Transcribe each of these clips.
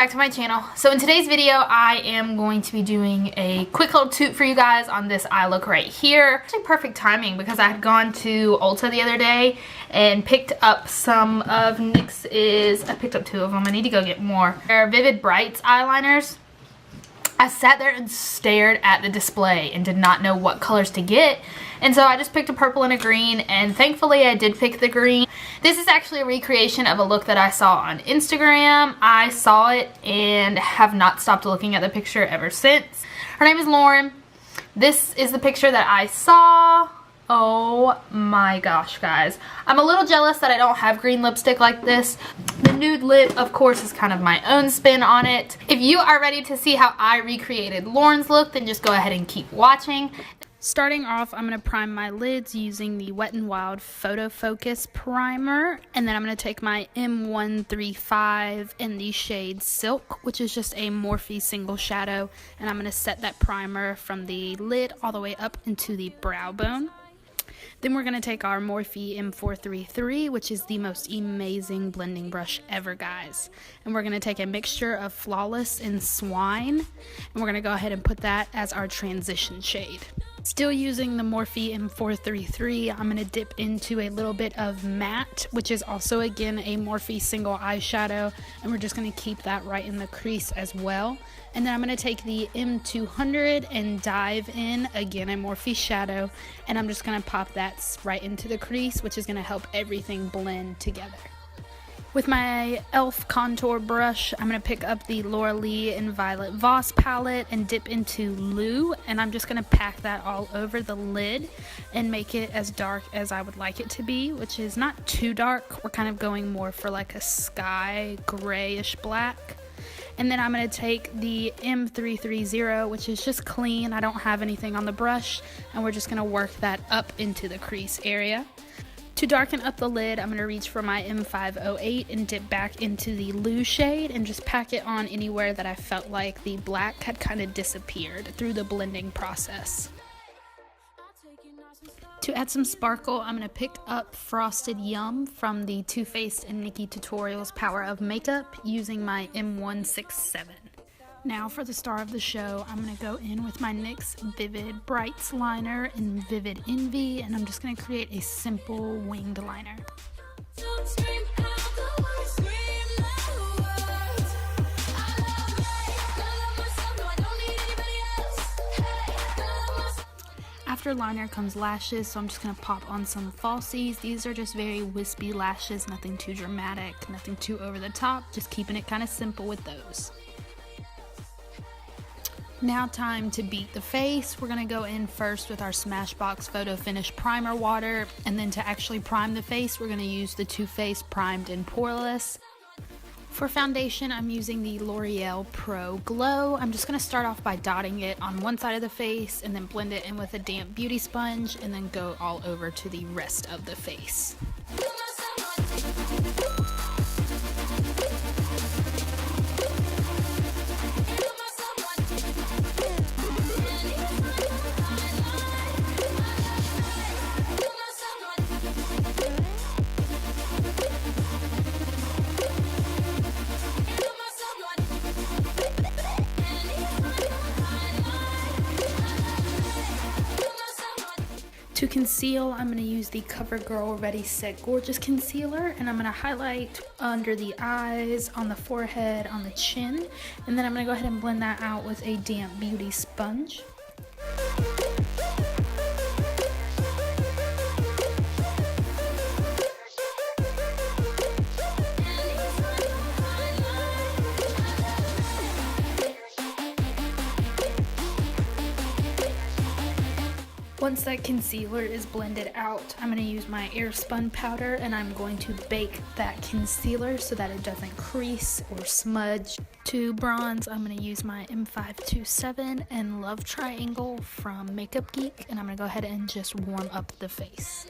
back to my channel. So in today's video, I am going to be doing a quick little toot for you guys on this eye look right here. Actually perfect timing because I had gone to Ulta the other day and picked up some of NYX's, I picked up 2 of them. I need to go get more. They're Vivid Brights eyeliners. I sat there and stared at the display and did not know what colors to get. And so I just picked a purple and a green, and thankfully I did pick the green. This is actually a recreation of a look that I saw on Instagram. I saw it and have not stopped looking at the picture ever since. Her name is Lauren. This is the picture that I saw. Oh my gosh, guys. I'm a little jealous that I don't have green lipstick like this. The nude lip, of course, is kind of my own spin on it. If you are ready to see how I recreated Lauren's look, then just go ahead and keep watching. Starting off, I'm going to prime my lids using the Wet n Wild Photo Focus Primer. And then I'm going to take my M135 in the shade Silk, which is just a Morphe single shadow. And I'm going to set that primer from the lid all the way up into the brow bone. Then we're going to take our Morphe M433, which is the most amazing blending brush ever, guys. And we're going to take a mixture of Flawless and Swine. And we're going to go ahead and put that as our transition shade. Still using the Morphe M433, I'm going to dip into a little bit of Matte, which is also, again, a Morphe single eyeshadow. And we're just going to keep that right in the crease as well. And then I'm going to take the M200 and dive in, again, a Morphe shadow. And I'm just going to pop that right into the crease, which is going to help everything blend together. With my e.l.f. contour brush, I'm going to pick up the Laura Lee and Violet Voss palette and dip into Lou, and I'm just going to pack that all over the lid and make it as dark as I would like it to be, which is not too dark. We're kind of going more for like a sky grayish black. And then I'm going to take the M330, which is just clean. I don't have anything on the brush, and we're just going to work that up into the crease area. To darken up the lid, I'm going to reach for my M508 and dip back into the Lou shade and just pack it on anywhere that I felt like the black had kind of disappeared through the blending process. To add some sparkle, I'm going to pick up Frosted Yum from the TooFaced and Nikkie Tutorials Power of Makeup using my M167. Now for the star of the show, I'm going to go in with my NYX Vivid Brights liner in Vivid Envy, and I'm just going to create a simple winged liner. After liner comes lashes, so I'm just going to pop on some falsies. These are just very wispy lashes, nothing too dramatic, nothing too over the top, just keeping it kind of simple with those. Now time to beat the face. We're going to go in first with our Smashbox Photofinish Primer Water, and then to actually prime the face, we're going to use the TooFaced Primed and Poreless. For foundation, I'm using the L'Oreal Pro Glow. I'm just going to start off by dotting it on one side of the face and then blend it in with a damp beauty sponge and then go all over to the rest of the face. To conceal, I'm going to use the CoverGirl Ready Set Gorgeous Concealer, and I'm going to highlight under the eyes, on the forehead, on the chin, and then I'm going to go ahead and blend that out with a damp beauty sponge. Once that concealer is blended out, I'm going to use my Airspun Powder and I'm going to bake that concealer so that it doesn't crease or smudge. To bronze, I'm going to use my M527 and Love Triangle from MakeupGeek, and I'm going to go ahead and just warm up the face.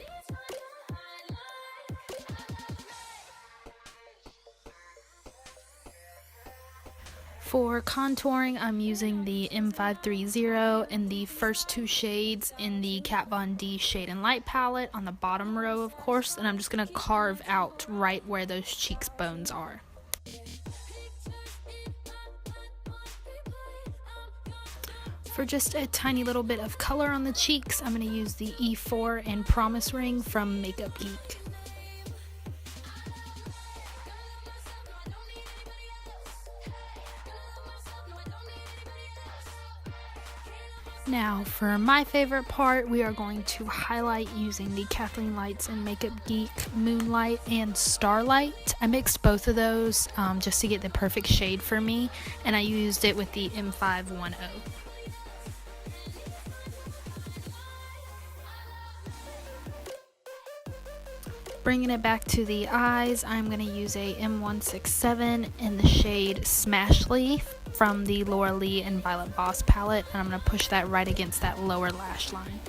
For contouring, I'm using the M530 in the first 2 shades in the Kat Von D Shade and Light palette on the bottom row, of course, and I'm just going to carve out right where those cheekbones are. For just a tiny little bit of color on the cheeks, I'm going to use the E4 and Promise Ring from MakeupGeek. Now for my favorite part, we are going to highlight using the Kathleenlights and MakeupGeek Moonlight and Starlight. I mixed both of those just to get the perfect shade for me, and I used it with the M510. Bringing it back to the eyes, I'm going to use a M167 in the shade Smash Leaf from the Laura Lee and Violet Voss palette, and I'm going to push that right against that lower lash line.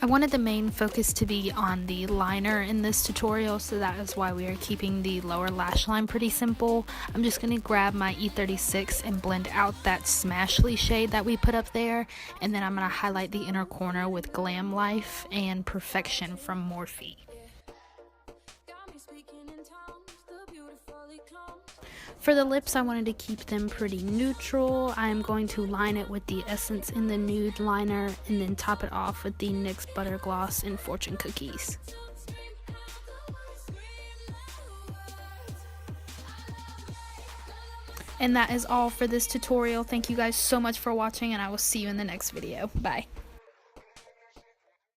I wanted the main focus to be on the liner in this tutorial, so that is why we are keeping the lower lash line pretty simple. I'm just going to grab my E36 and blend out that Smashly shade that we put up there, and then I'm going to highlight the inner corner with Glam Life and Perfection from Morphe. For the lips, I wanted to keep them pretty neutral. I'm going to line it with the Essence in the Nude liner and then top it off with the NYX Butter Gloss in Fortune Cookies. And that is all for this tutorial. Thank you guys so much for watching, and I will see you in the next video. Bye.